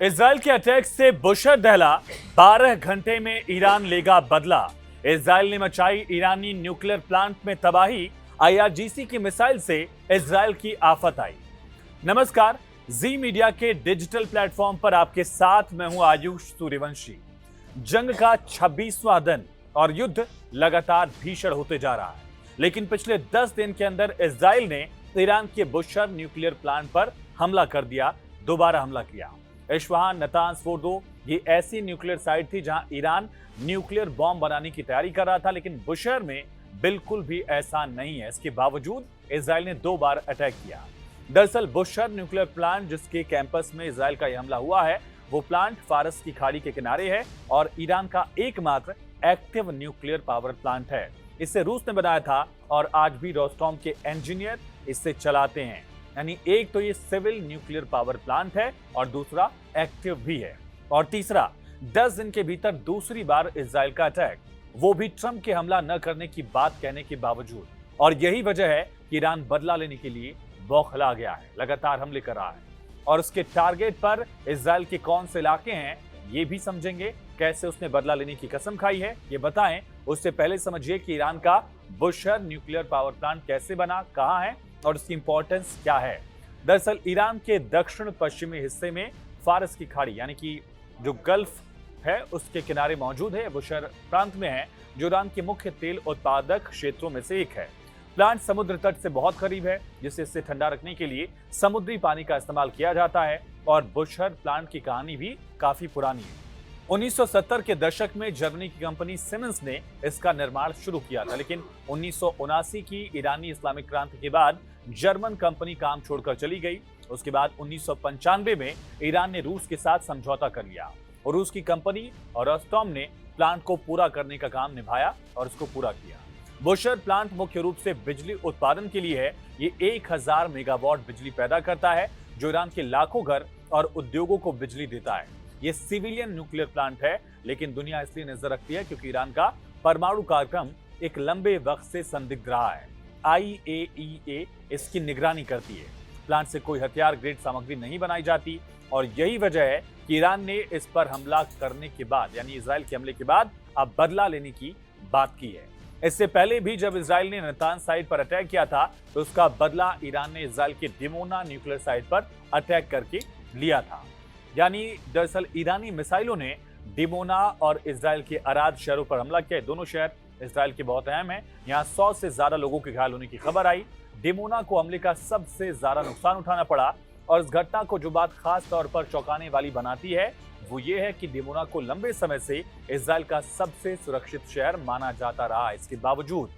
Israel के attack से Bushehr दहला, 12 घंटे में ईरान लेगा बदला। इजराइल ने मचाई ईरानी न्यूक्लियर प्लांट में तबाही, आईआरजीसी की मिसाइल से इजराइल की आफत आई। नमस्कार, जी मीडिया के डिजिटल प्लेटफॉर्म पर आपके साथ मैं हूं आयुष सूर्यवंशी। जंग का 26वां दिन और युद्ध लगातार भीषण होते जा रहा है, लेकिन पिछले 10 दिन के अंदर इजराइल ने ईरान के बुशर न्यूक्लियर प्लांट पर हमला कर दिया, दोबारा हमला किया। इस्फहान, नतांज, फोर्दो ये ऐसी न्यूक्लियर साइट थी जहां ईरान न्यूक्लियर बॉम्ब बनाने की तैयारी कर रहा था, लेकिन बुशर में बिल्कुल भी ऐसा नहीं है। इसके बावजूद इजराइल ने 2 बार अटैक किया। दरअसल बुशर न्यूक्लियर प्लांट जिसके कैंपस में इजराइल का यह हमला हुआ है, वो प्लांट फारस की खाड़ी के किनारे है और ईरान का एकमात्र एक्टिव न्यूक्लियर पावर प्लांट है। इसे रूस ने बनाया था और आज भी रोस्टॉम के इंजीनियर इसे चलाते हैं। यानी एक तो ये सिविल न्यूक्लियर पावर प्लांट है और दूसरा एक्टिव भी है। और तीसरा, 10 दिन के भीतर दूसरी बार इजराइल का अटैक, वो भी ट्रंप के हमला न करने की बात कहने के बावजूद। और यही वजह है कि ईरान बदला लेने के लिए बौखला गया है, लगातार हमले कर रहा है। और उसके टारगेट पर इजराइल के कौन से इलाके हैं ये भी समझेंगे। कैसे उसने बदला लेने की कसम खाई है ये बताएं, उससे पहले समझिए कि ईरान का बुशर न्यूक्लियर पावर प्लांट कैसे बना, कहां है और उसकी इंपॉर्टेंस क्या है। दरअसल ईरान के दक्षिण पश्चिमी हिस्से में फारस की खाड़ी यानी कि जो गल्फ है उसके किनारे मौजूद है। बुशर प्रांत में है जो ईरान के मुख्य तेल उत्पादक क्षेत्रों में से एक है। प्लांट समुद्र तट से बहुत करीब है, जिससे इसे ठंडा रखने के लिए समुद्री पानी का इस्तेमाल किया जाता है। और बुशर प्लांट की कहानी भी काफी पुरानी है। 1970 के दशक में जर्मनी की कंपनी सीमेंस ने इसका निर्माण शुरू किया था, लेकिन 1979 की ईरानी इस्लामिक क्रांति के बाद जर्मन कंपनी काम छोड़कर चली गई। उसके बाद 1995 में ईरान ने रूस के साथ समझौता कर लिया और रूस की कंपनी और रोस्टॉम ने प्लांट को पूरा करने का काम निभाया और उसको पूरा किया। बुशर प्लांट मुख्य रूप से बिजली उत्पादन के लिए है। ये 1000 मेगावाट बिजली पैदा करता है, जो ईरान के लाखों घर और उद्योगों को बिजली देता है। ये सिविलियन न्यूक्लियर प्लांट है, लेकिन दुनिया इसलिए नजर रखती है क्योंकि ईरान का परमाणु कार्यक्रम एक लंबे वक्त से संदिग्ध रहा है। IAEA इसकी निगरानी करती है। प्लांट से कोई हथियार ग्रेड सामग्री नहीं बनाई जाती और यही वजह है कि ईरान ने इस पर हमला करने के बाद, यानी इजराइल के हमले के बाद, अब बदला लेने की बात की है। इससे पहले भी जब इजराइल ने नतांज साइट पर अटैक किया था तो उसका बदला ईरान ने इजराइल के डिमोना न्यूक्लियर साइट पर अटैक करके लिया था। यानी दरअसल ईरानी मिसाइलों ने डिमोना और इजराइल के अराद शहरों पर हमला किया। दोनों शहर इजराइल के बहुत अहम हैं। यहाँ 100 से ज्यादा लोगों के घायल होने की खबर आई। डिमोना को हमले का सबसे ज्यादा नुकसान उठाना पड़ा और इस घटना को जो बात खास तौर पर चौंकाने वाली बनाती है वो ये है कि डिमोना को लंबे समय से इजराइल का सबसे सुरक्षित शहर माना जाता रहा। इसके बावजूद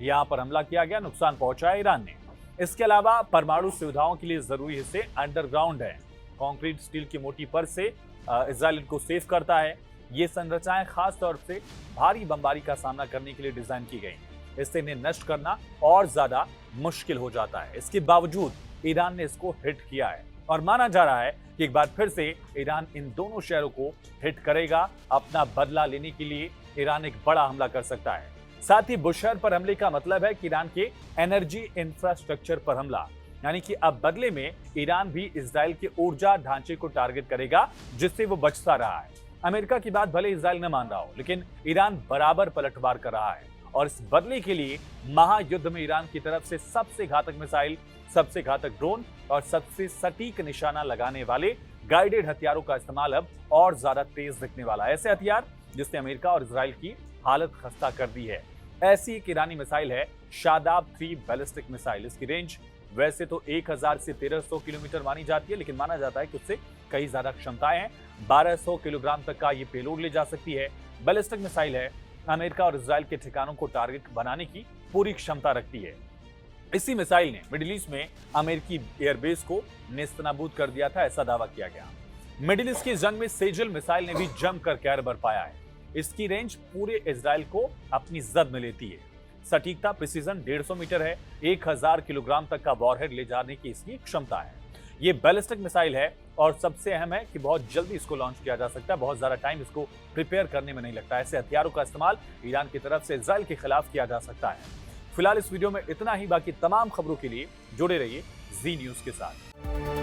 यहाँ पर हमला किया गया, नुकसान पहुंचाया ईरान ने। इसके अलावा परमाणु सुविधाओं के लिए जरूरी हिस्से अंडरग्राउंड है। कंक्रीट स्टील की मोटी परत से इजराइल इनको सेव करता है। ये संरचनाएं खास तौर से भारी बमबारी का सामना करने के लिए डिजाइन की गई। इससे इन्हें नष्ट करना और ज्यादा मुश्किल हो जाता है। इसके बावजूद ईरान ने इसको हिट किया है और माना जा रहा है कि एक बार फिर से ईरान इन दोनों शहरों को हिट करेगा। अपना बदला लेने के लिए ईरान एक बड़ा हमला कर सकता है। साथ ही बुशर पर हमले का मतलब है कि ईरान के एनर्जी इंफ्रास्ट्रक्चर पर हमला, यानी कि अब बदले में ईरान भी इजराइल के ऊर्जा ढांचे को टारगेट करेगा, जिससे वो बचता रहा है। अमेरिका की बात भले इजराइल न मान रहा हो, लेकिन ईरान बराबर पलटवार कर रहा है और इस बदले के लिए महायुद्ध में ईरान की तरफ से सबसे घातक मिसाइल, सबसे घातक ड्रोन और सबसे सटीक निशाना लगाने वाले गाइडेड हथियारों का इस्तेमाल अब और ज्यादा तेज दिखने वाला है। ऐसे हथियार जिसने अमेरिका और इजराइल की हालत खस्ता कर दी है। ऐसी एक ईरानी मिसाइल है शादाब 3 बैलिस्टिक मिसाइल। इसकी रेंज वैसे तो 1000 से 1300 किलोमीटर मानी जाती है, लेकिन माना जाता है कि उससे कई ज्यादा क्षमताएं हैं। 1200 किलोग्राम तक का ये पेलोड ले जा सकती है। बैलिस्टिक मिसाइल है, अमेरिका और इजराइल के ठिकानों को टारगेट बनाने की पूरी क्षमता रखती है। इसी मिसाइल ने मिडिल ईस्ट में अमेरिकी एयरबेस को नेस्तनाबूद कर दिया था, ऐसा दावा किया गया। मिडिल ईस्ट की जंग में सेजल मिसाइल ने भी जमकर कहर बरपाया है। इसकी रेंज पूरे इजराइल को अपनी जद में लेती है। सटीकता, प्रिसीजन 150 मीटर है। 1000 किलोग्राम तक का वॉरहेड ले जाने की इसकी क्षमता है। ये बैलिस्टिक मिसाइल है और सबसे अहम है कि बहुत जल्दी इसको लॉन्च किया जा सकता है। बहुत ज्यादा टाइम इसको प्रिपेयर करने में नहीं लगता। ऐसे हथियारों का इस्तेमाल ईरान की तरफ से इजराइल के खिलाफ किया जा सकता है। फिलहाल इस वीडियो में इतना ही। बाकी तमाम खबरों के लिए जुड़े रहिए जी न्यूज के साथ।